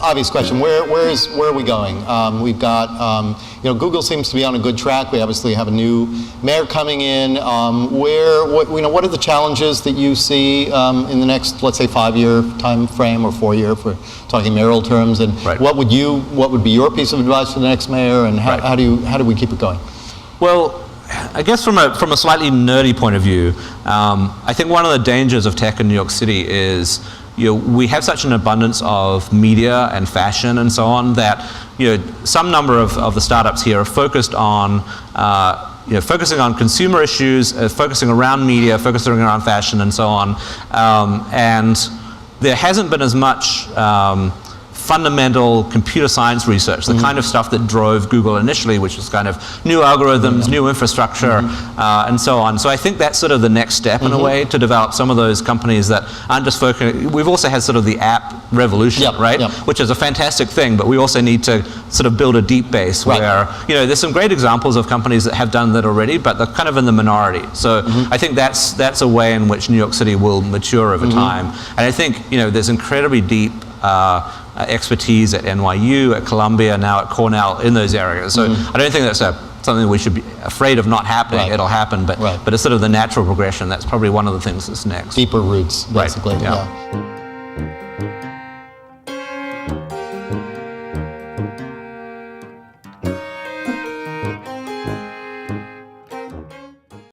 obvious question. Where are we going? We've got, Google seems to be on a good track. We obviously have a new mayor coming in. What are the challenges that you see in the next, let's say, 5-year time frame or 4-year, if we're talking mayoral terms? And what would be your piece of advice for the next mayor? And how do we keep it going? Well, I guess from a slightly nerdy point of view, I think one of the dangers of tech in New York City is we have such an abundance of media and fashion and so on that some number of the startups here are focused on focusing on consumer issues, focusing around media, focusing around fashion and so on, and there hasn't been as much fundamental computer science research, the kind of stuff that drove Google initially, which was kind of new algorithms, new infrastructure, and so on. So I think that's sort of the next step in a way to develop some of those companies that aren't just focusing. We've also had sort of the app revolution, which is a fantastic thing, but we also need to sort of build a deep base where, there's some great examples of companies that have done that already, but they're kind of in the minority. So I think that's a way in which New York City will mature over time. And I think, there's incredibly deep expertise at NYU, at Columbia, now at Cornell in those areas. So I don't think that's something we should be afraid of not happening. It'll happen, but it's sort of the natural progression. That's probably one of the things that's next. Deeper roots, basically. Yeah.